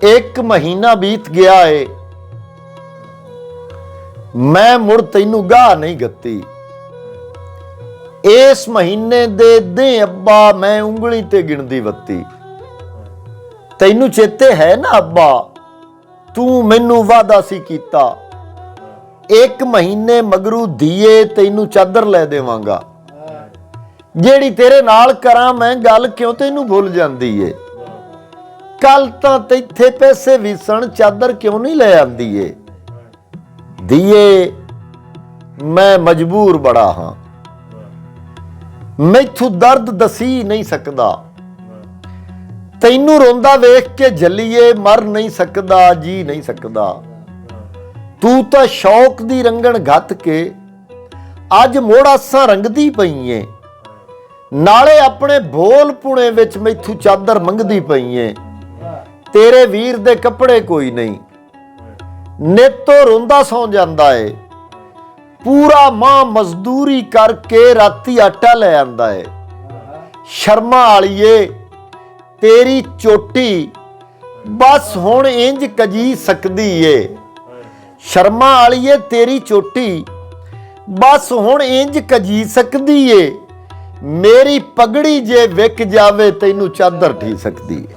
एक महीना बीत गया है, मैं मुड़ तैनू गाह नहीं गत्ती। इस महीने दे दे अब्बा मैं उंगली ते गिणदी वत्ती। तैनू चेते है ना अब्बा, तू मैनू वादा सी कीता, एक महीने मगरू धीए तैनू चादर लै देवांगा। जेड़ी तेरे नाल करां मैं गल क्यों तैनू भुल जांदी है। कल तां तैथे पैसे वीसण चादर क्यों नहीं ले आंदी है। धीए मैं मजबूर बड़ा हाँ, मैथू दर्द दसी नहीं सकदा। तैनू रोंदा वेख के जलीए मर नहीं सकदा, जी नहीं सकदा। तू तां शौक दी रंगण घत के अज मोड़ आसां रंगदी पई है, नाले अपने भोल पुणे विच मैथू चादर मंगदी पई है। तेरे वीर दे कपड़े कोई नहीं, नेतो रोंदा सौ जांदा है। पूरा मां मजदूरी करके राती आटा ले आंदा है। शर्मा आलिए तेरी चोटी बस हुण इंज कजी सकदी है। शर्मा आलिए तेरी चोटी बस हुण इंज कजी सकदी है। मेरी पगड़ी जे विक जावे तैनू चादर ठी सकदी है।